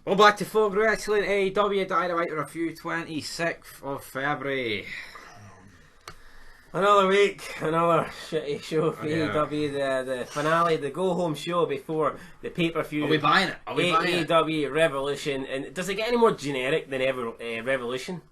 Well, back to Folk Wrestling AEW Dynamite review 26th of February. Another week, another shitty show for Yeah. AEW, the finale, the go-home show before the pay-per-view. Are we buying it? Are we buying it? AEW Revolution, and does it get any more generic than ever Revolution?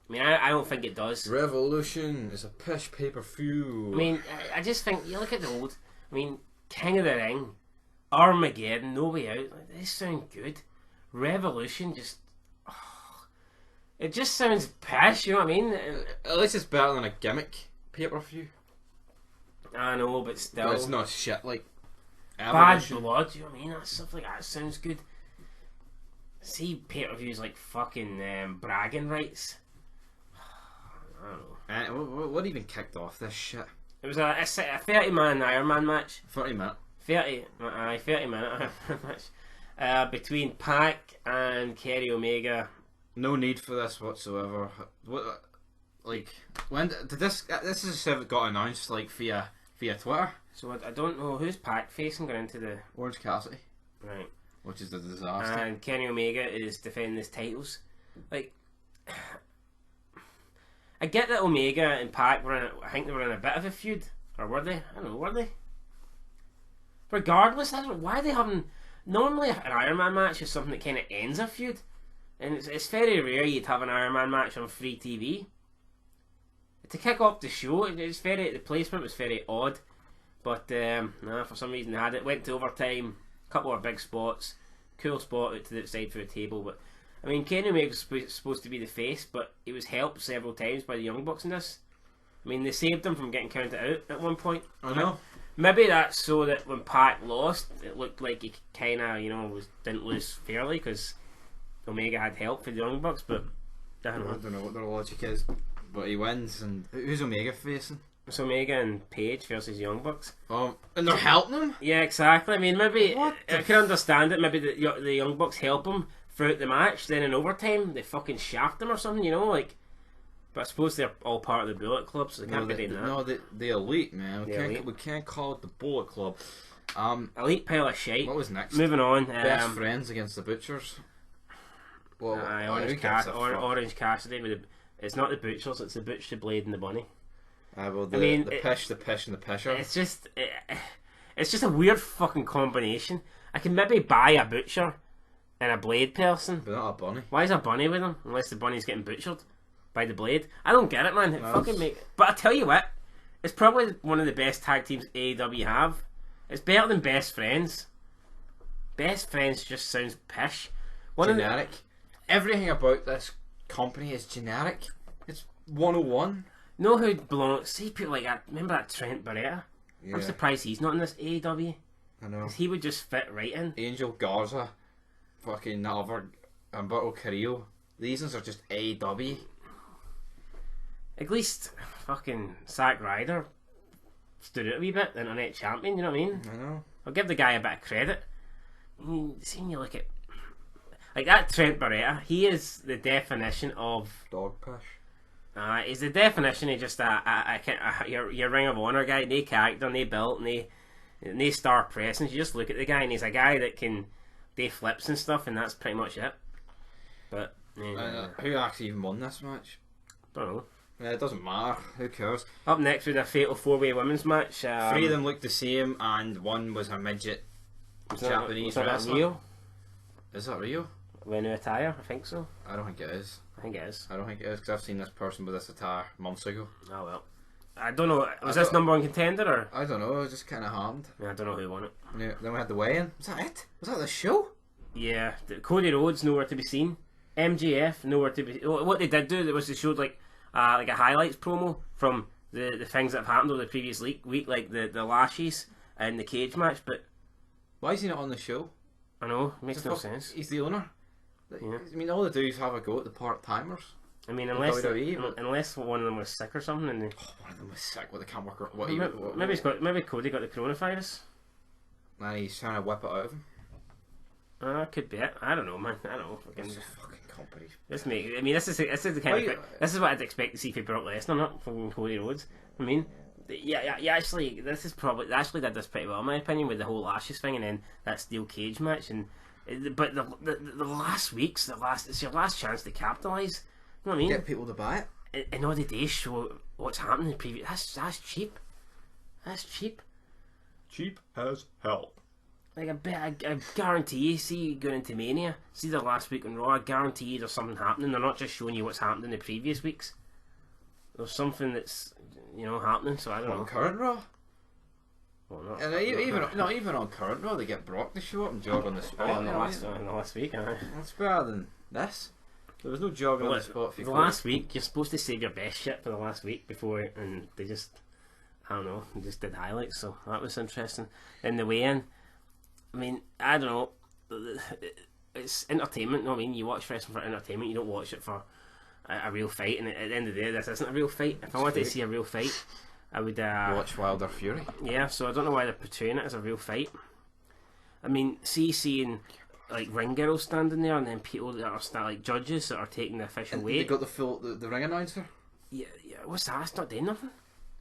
I mean, I don't think it does. Revolution is a pish pay-per-view. I mean, I just think, you look at the old, I mean, King of the Ring, Armageddon, No Way Out, like, they sound good. Revolution just... it just sounds pish, you know what I mean? At least it's better than a gimmick pay-per-view. I know, but still... But it's not shit like Bad Evolution. Blood, you know what I mean? That stuff like that sounds good. See pay-per-views like fucking bragging rights. I don't know. What even kicked off this shit? It was a 30-man Iron Man match. 30 minutes. 30 minute Iron Man match. Between Pac and Kenny Omega. No need for this whatsoever. What, like, when did this? This is got announced like via Twitter. So I don't know who's Pac facing going into the... Orange Cassidy, Right. which is a disaster. And Kenny Omega is defending his titles. Like... I get that Omega and Pac were I think they were in a bit of a feud. Or were they? I don't know, were they? Regardless, why are they having... Normally an Iron Man match is something that kind of ends a feud. And it's very rare you'd have an Iron Man match on free TV. To kick off the show, the placement was very odd. But for some reason they had it. Went to overtime, couple of big spots. Cool spot out to the outside for the table. But I mean, Kenny Omega was supposed to be the face, but he was helped several times by the Young Bucks in this. I mean, they saved him from getting counted out at one point. I know. Maybe that's so that when Pac lost, it looked like he kind of, didn't lose fairly because Omega had help for the Young Bucks, but I I don't know. don't know what their logic is, but he wins. And who's Omega facing? It's Omega and Page versus Young Bucks. And they're helping him. Yeah, exactly. I mean, maybe What the I can understand it. Maybe the Young Bucks help him throughout the match. Then in overtime, they fucking shaft him or something. Like. But I suppose they're all part of the Bullet Club, so they can't be doing that. No, the Elite, man. Elite. We can't call it the Bullet Club. Elite pile of shite. What was next? Moving on. Best friends against the Butchers. Well, Orange Cassidy. It's not the Butchers, it's the Butch, the Blade, and the Bunny. The Pish, the Pish, and the Pisher. It's just a weird fucking combination. I can maybe buy a Butcher and a Blade person. But not a Bunny. Why is a Bunny with him? Unless the Bunny's getting butchered by the Blade. I don't get it, man. But I tell you what, it's probably one of the best tag teams AEW have. It's better than Best Friends. Best Friends just sounds pish. Generic. Everything about this company is generic. It's 101. Know who belongs? See people like that. Remember that Trent Barretta? Yeah. I'm surprised he's not in this AEW. I know. Because he would just fit right in. Angel Garza, fucking other Humberto Carrillo. These ones are just AEW. At least fucking Zack Ryder stood out a wee bit, the internet champion, you know what I mean? I know. I'll give the guy a bit of credit. Seeing you look at like that Trent Barretta, he is the definition of Dog Pish. he's the definition of just your Ring of Honor guy, no character, no built, no star presence. You just look at the guy and he's a guy that can do flips and stuff, and that's pretty much it. But who actually even won this match? don't know. Yeah, it doesn't matter. Who cares? Up next with a fatal 4-way women's match. 3 of them looked the same, and one was a midget Japanese was wrestler. that Rio? Is that real? With new attire? I think so. I don't think it is. I think it is. I don't think it is, because I've seen this person with this attire months ago. Oh well. I don't know. Was this number one contender or? I don't know, it was just kind of harmed. I don't know who won it. Yeah, then we had the weigh-in. Was that it? Was that the show? Yeah, Cody Rhodes nowhere to be seen. MJF nowhere to be. What they did do was they showed like a highlights promo from the things that have happened over the previous week, like the lashes and the cage match. But Why is he not on the show? I know it makes no sense. He's the owner. Yeah. I mean, all they do is have a go at the part-timers. I mean, unless WWE, unless one of them was sick or something, and One of them was sick with the camera. maybe Cody got the coronavirus. And he's trying to whip it out of him. Could be it. I don't know, man. I don't know. It's a fucking company. This is the kind of this is what I'd expect to see for Brock Lesnar, not from Cody Rhodes. I mean, yeah, actually, they actually did this pretty well in my opinion with the whole lashes thing, and then that steel cage match, and But the last week's it's your last chance to capitalise. You know what I mean? Get people to buy it. And all the days show what's happening in the previous. That's cheap. That's cheap. Cheap as hell. Like I guarantee you, see going into Mania, see the last week on Raw, I guarantee you there's something happening. They're not just showing you what's happened in the previous weeks. There's something that's happening. So I don't know. On current Raw. Well, not, And even on current Raw, they get Brock to show up and jog on the spot. on the last week. That's better than this. There was no jogging on the spot. The last week, you're supposed to save your best shit for the last week before, and they just, I don't know, they just did highlights, so that was interesting. In the weigh-in, I mean, I don't know, it's entertainment. I mean, you watch wrestling for entertainment. You don't watch it for a real fight. And at the end of the day, this isn't a real fight. If I wanted to see a real fight, I would watch Wilder Fury. Yeah, so I don't know why they're portraying it as a real fight. I mean, seeing like ring girls standing there, and then people that are like judges that are taking the official weight. They got the ring announcer. Yeah. What's that? It's not doing nothing.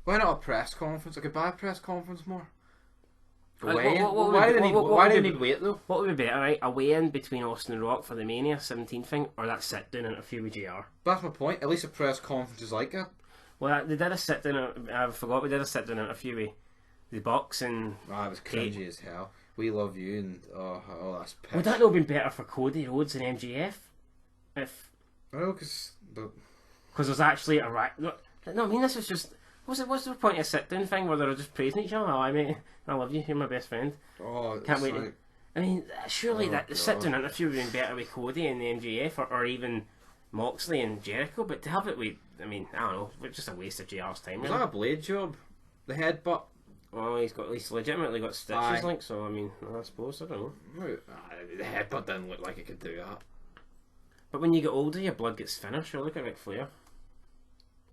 Why not a press conference? I could buy a press conference more. Like, Why do they need weight though? What would be better, right? A weigh-in between Austin and Rock for the Mania 17 thing, or that sit-down interview with JR? That's my point. At least a press conference is like that. Well, they did a sit-down. I forgot we did a sit-down interview with the Bucks and. Ah, it was cringy as hell. We love you and oh that's piss. Would that not have been better for Cody Rhodes and MJF? If. Well, because there's actually a right. No, I mean this is just. What's the point of a sit-down thing where they're just praising each other? Oh, I mean, I love you. You're my best friend. Oh, can't wait. Like, I mean, surely the sit-down interview would have been better with Cody and the MJF, or even Moxley and Jericho. But to have it with, I mean, I don't know, it's just a waste of JR's time. Was that a blade job? The headbutt. Well, he's legitimately got stitches, like, so I mean, I suppose, I don't know. The headbutt didn't look like it could do that. But when you get older, your blood gets thinner. Sure, look at Ric Flair.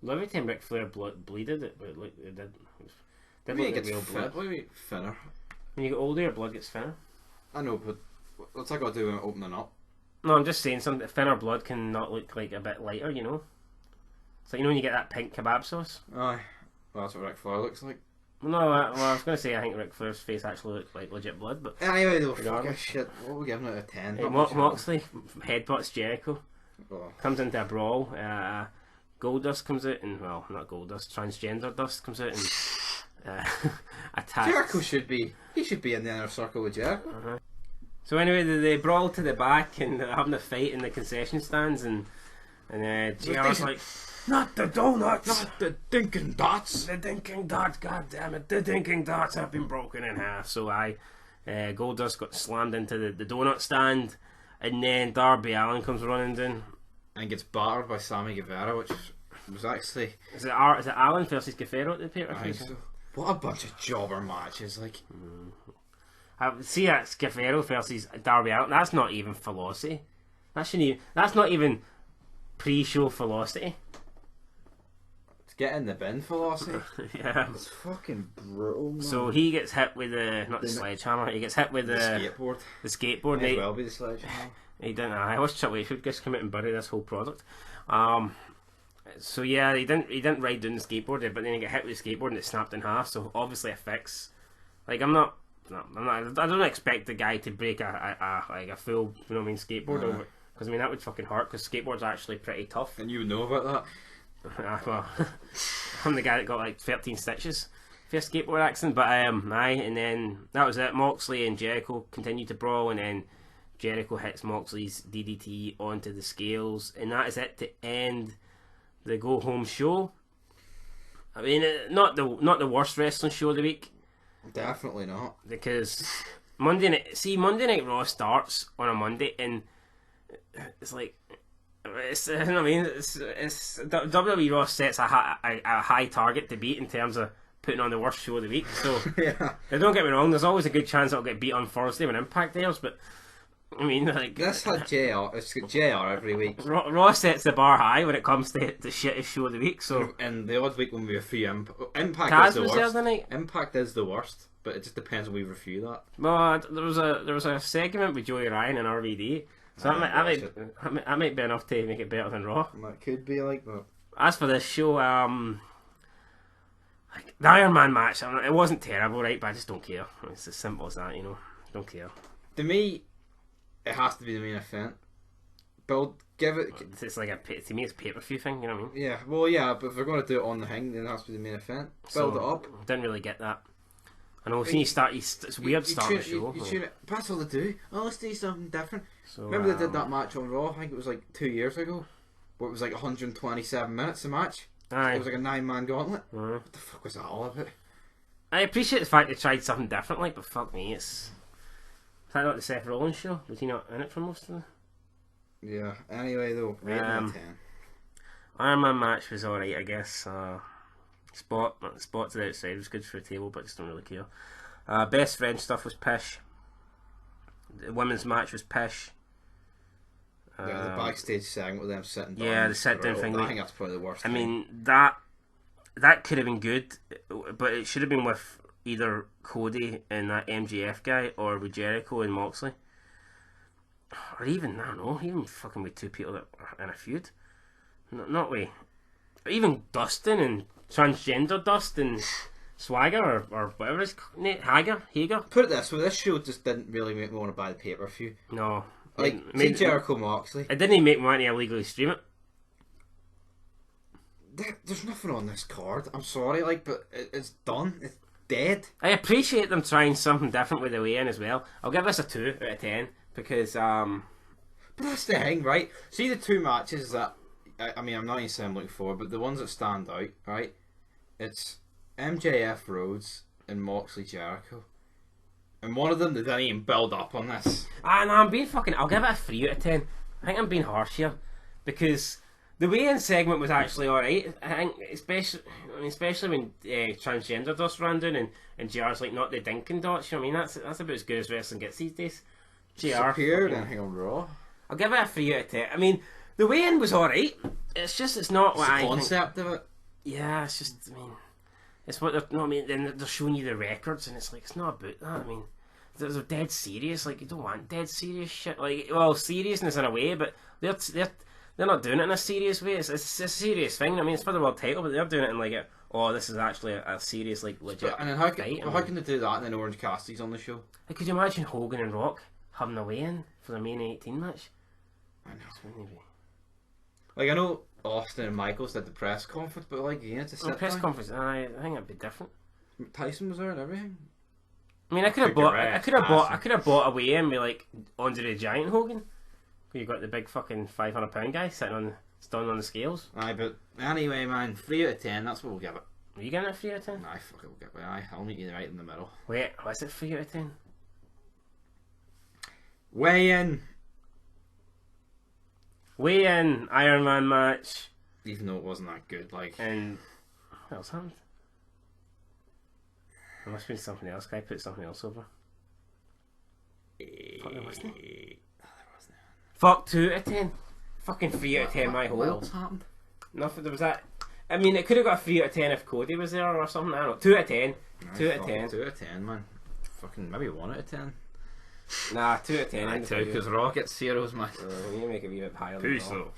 Every time Ric Flair bleeded, it did look like real blood. What do you mean thinner? When you get older, your blood gets thinner. I know, but what's that got to do with opening up? No, I'm just saying something. Thinner blood can not look like a bit lighter, you know. It's like when you get that pink kebab sauce. Aye, well that's what Ric Flair looks like. No, I was going to say I think Ric Flair's face actually looked like legit blood, but anyway, though, fuck shit. What are we giving it a 10? Hey, Moxley headbutts Jericho. Oh. Comes into a brawl. Goldust comes out, and well, not Goldust, Transgender Dust comes out and attacks. Jericho should be in the inner circle with Jericho. So anyway, they brawl to the back and they're having a fight in the concession stands, and JR's like, not the donuts, not the dinking dots, the dinking dots, god damn it, the dinking dots have been broken in half. So Goldust got slammed into the donut stand, and then Darby Allin comes running down. And gets battered by Sammy Guevara, which was actually... Is it Allin versus Guevara at the pay-per-view? So. What a bunch of jobber matches, like... See, that's Guevara versus Darby Allin. That's not even Velocity. That's not even pre-show Velocity. It's get in the bin Velocity. Yeah. It's fucking brutal, man. So he gets hit with the sledgehammer. He gets hit with the skateboard. The skateboard. May as well be the sledgehammer. He didn't. I wish Triple H would just come out and bury this whole product. So yeah, he didn't ride down the skateboard, but then he got hit with the skateboard and it snapped in half. So obviously a fix. Like I don't expect the guy to break a full skateboard over, because I mean that would fucking hurt, because skateboard's actually pretty tough. And you would know about that. Well, I'm the guy that got like 13 stitches for a skateboard accident, but and then that was it. Moxley and Jericho continued to brawl, and then Jericho hits Moxley's DDT onto the scales, and that is it to end the go home show. I mean, not the worst wrestling show of the week. Definitely not, because Monday Night Raw starts on a Monday, and it's like you know what I mean. It's WWE Raw sets a high target to beat in terms of putting on the worst show of the week. So yeah. Don't get me wrong. There's always a good chance it'll get beat on Thursday when Impact airs, but. I mean, like that's had JR. It's got JR every week. Raw sets the bar high when it comes to the shittest show of the week. So, and the odd week when we review Impact Taz is the was worst. The night. Impact is the worst, but it just depends when we review that. Well, there was a segment with Joey Ryan and RVD, so that might be enough to make it better than Raw. That could be like that. As for this show, like the Iron Man match, it wasn't terrible, right? But I just don't care. It's as simple as that, you know. Don't care. To me, it has to be the main event. Give it. It's like to me, it's a pay-per-view thing. You know what I mean? Yeah, well, yeah, but if they're going to do it on the thing, then it has to be the main event. Build it up. Didn't really get that. I know. When you start, it's weird starting the show. That's all they do. Oh, let's do something different. So, remember they did that match on Raw? I think it was like 2 years ago, where it was like 127 minutes a match. Aye. It was like a 9-man gauntlet. What the fuck was that all about? I appreciate the fact they tried something different, like, but fuck me, it's that not the Seth Rollins show? Was he not in it for most of it? Yeah. Anyway, though, rating out of 10. Iron Man match was alright, I guess. Spot to the outside was good for a table, but I just don't really care. Best friend stuff was pish. The women's match was pish. Yeah, the backstage segment with them sitting down. Yeah, the sit down thing. I think that's probably the worst. I mean, that could have been good, but it should have been with either Cody and that MJF guy, or with Jericho and Moxley, or even, I don't know, even fucking with two people that are in a feud. Not with, or even Dustin and transgender Dustin Swagger or whatever it's Hager. Put it this way, this show just didn't really make me want to buy the pay-per-view. No, like see Jericho Moxley. It didn't even make me want to illegally stream it. There's nothing on this card. I'm sorry, like, but it's done. It's dead. I appreciate them trying something different with the weigh-in as well. I'll give this a 2 out of 10 because But that's the thing, right? See the two matches that I mean, I'm not even saying I'm looking for, but the ones that stand out, right? It's MJF Rhodes and Moxley Jericho, and one of them they didn't even build up on this. No, I'm being fucking. I'll give it a 3 out of 10. I think I'm being harsh here because the weigh-in segment was actually alright. I think, especially when transgender Dust ran down and JR's like not the Dinkin' Dots. You know what I mean? That's about as good as wrestling gets these days. JR appeared and hang on Raw. I'll give it a 3 out of 10. I mean, the weigh-in was alright. It's not what I think. The concept of it. Yeah, it's just, I mean, it's what they're, no, I mean, then they're showing you the records, and it's like, it's not about that. I mean, they're dead serious. Like, you don't want dead serious shit. Like, well, seriousness in a way, but they're not doing it in a serious way. It's a serious thing. I mean, it's for the world title, but they're doing it in like this is actually a serious, like, legit. And then how can they do that and then Orange Cassidy's on the show? Like, could you imagine Hogan and Rock having a weigh-in for the main 18 match? I know. Like, I know Austin and Michaels did the press conference, but like, you had to sit press down. conference, I think it'd be different. Tyson was there and everything. I mean, I could have bought a weigh in with like Andre the Giant Hogan. You got the big fucking £500 guy sitting on the scales. Aye, but anyway, man, 3 out of 10. That's what we'll give it. Are you giving it a 3 out of 10? Aye, fuck it, we'll give it. Aye, I'll meet you right in the middle. Wait, what's it 3 out of 10? Weigh in Iron Man match. Even though it wasn't that good, like. And what else happened? There must have been something else. Guy put something else over. Fuck, there wasn't. Fuck 2 out of 10. Fucking 3 out of 10. My whole. What else happened? Nothing. There was that. I mean, it could have got a 3 out of 10 if Cody was there or something. I don't know. 2 out of 10. 2 out of 10. 2 out of 10, man. Fucking maybe 1 out of 10. Nah, 2 out of 10. Aye, 2 because Raw gets zeros, man. We need to make it a wee bit higher. Peace out.